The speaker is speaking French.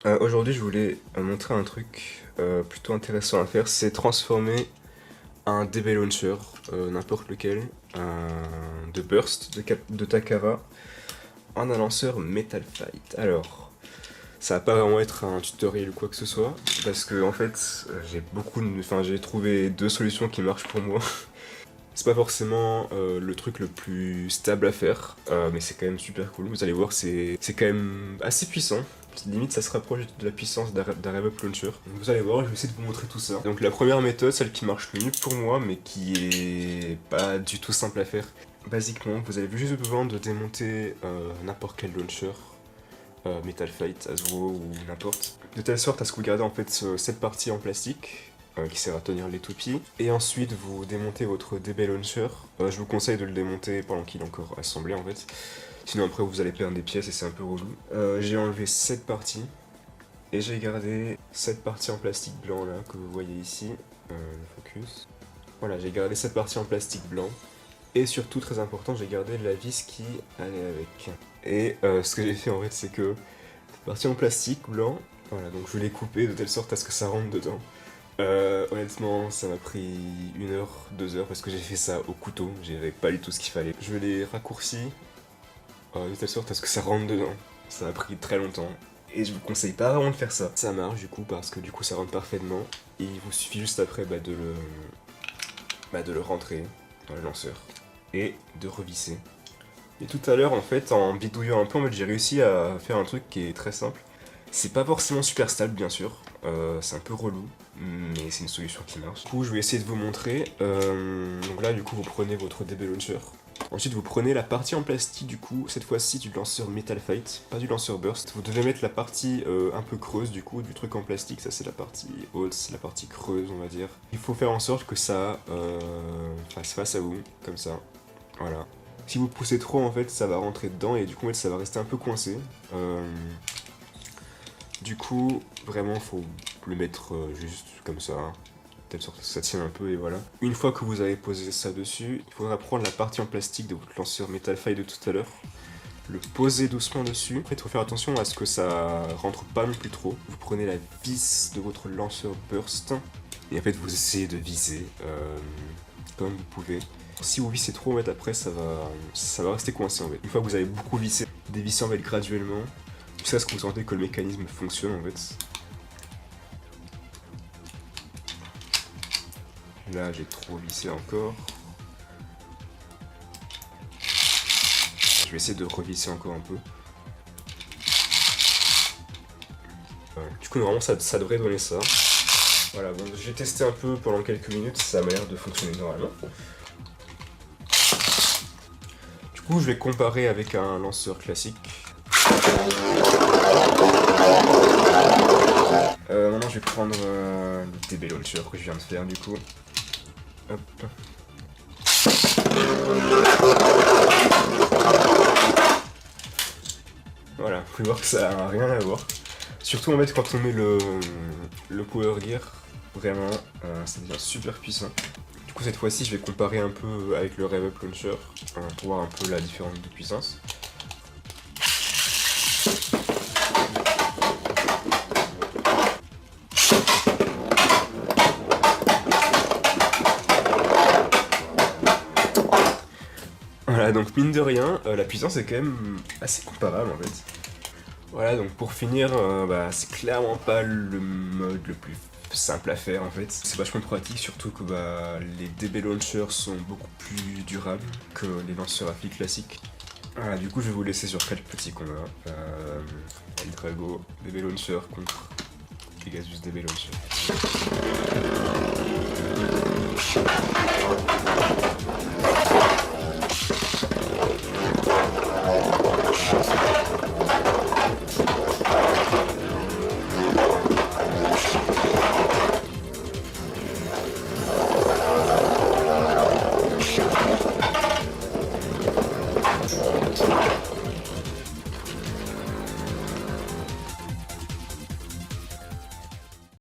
Aujourd'hui, je voulais montrer un truc plutôt intéressant à faire, c'est transformer un DB Launcher, n'importe lequel, de Burst, de Takara, en un lanceur Metal Fight. Alors, ça va pas vraiment être un tutoriel ou quoi que ce soit, parce que en fait, j'ai trouvé deux solutions qui marchent pour moi. C'est pas forcément le truc le plus stable à faire, mais c'est quand même super cool. Vous allez voir, c'est quand même assez puissant. Limite, ça se rapproche de la puissance d'un Rev-Up Launcher. Donc vous allez voir, je vais essayer de vous montrer tout ça. Donc la première méthode, celle qui marche le mieux pour moi, mais qui est pas du tout simple à faire. Basiquement, vous avez juste besoin de démonter n'importe quel launcher, Metal Fight, Aswo ou n'importe, de telle sorte à ce que vous gardez en fait cette partie en plastique qui sert à tenir les toupies. Et ensuite, vous démontez votre DB Launcher. Je vous conseille de le démonter pendant qu'il est encore assemblé en fait. Sinon après vous allez perdre des pièces et c'est un peu relou. J'ai enlevé cette partie. Et j'ai gardé cette partie en plastique blanc là, que vous voyez ici. Le focus. Voilà, j'ai gardé cette partie en plastique blanc. Et surtout, très important, j'ai gardé la vis qui allait avec. Et ce que j'ai fait en fait, c'est que cette partie en plastique blanc, voilà, donc je l'ai coupé de telle sorte à ce que ça rentre dedans. Honnêtement, ça m'a pris 1 heure, 2 heures parce que j'ai fait ça au couteau, j'avais pas du tout ce qu'il fallait. Je l'ai raccourci de telle sorte à ce que ça rentre dedans. Ça a pris très longtemps et je vous conseille pas vraiment de faire ça. Ça marche du coup parce que du coup ça rentre parfaitement et il vous suffit juste après de le rentrer dans le lanceur et de revisser. Et tout à l'heure en fait en bidouillant un peu en fait, j'ai réussi à faire un truc qui est très simple. C'est pas forcément super stable bien sûr, c'est un peu relou, mais c'est une solution qui marche. Du coup je vais essayer de vous montrer, donc là du coup vous prenez votre DB Launcher. Ensuite vous prenez la partie en plastique du coup, cette fois-ci du lanceur Metal Fight, pas du lanceur Burst. Vous devez mettre la partie un peu creuse du coup, du truc en plastique, ça c'est la partie haute, c'est la partie creuse on va dire. Il faut faire en sorte que ça fasse face à vous, comme ça, voilà. Si vous poussez trop en fait ça va rentrer dedans et du coup en fait, ça va rester un peu coincé. Du coup, vraiment, faut le mettre juste comme ça, de telle sorte que ça tient un peu et voilà. Une fois que vous avez posé ça dessus, il faudra prendre la partie en plastique de votre lanceur Metal Fight de tout à l'heure, le poser doucement dessus. Après, il faut faire attention à ce que ça rentre pas non plus trop. Vous prenez la vis de votre lanceur Burst et en fait, vous essayez de viser comme vous pouvez. Si vous vissez trop, en fait, après, ça va rester coincé en fait. Une fois que vous avez beaucoup vissé, dévissez en fait graduellement. Jusqu'à ce que vous sentez que le mécanisme fonctionne en fait. Là j'ai trop vissé encore. Je vais essayer de revisser encore un peu. Du coup normalement ça devrait donner ça. Voilà, bon, j'ai testé un peu pendant quelques minutes, ça m'a l'air de fonctionner normalement. Du coup je vais comparer avec un lanceur classique. Maintenant je vais prendre le DB Launcher que je viens de faire du coup. Hop. Voilà, vous pouvez voir que ça n'a rien à voir. Surtout en fait quand on met le Power Gear, vraiment ça devient super puissant. Du coup cette fois-ci je vais comparer un peu avec le Rev-Up Launcher pour voir un peu la différence de puissance. Voilà, donc mine de rien, la puissance est quand même assez comparable en fait. Voilà, donc pour finir, c'est clairement pas le mode le plus simple à faire en fait. C'est vachement pratique, surtout que les DB Launchers sont beaucoup plus durables que les lanceurs à fil classiques. Voilà, du coup je vais vous laisser sur quelques petits combats. Eldrago DB Launcher contre Pegasus DB Launcher.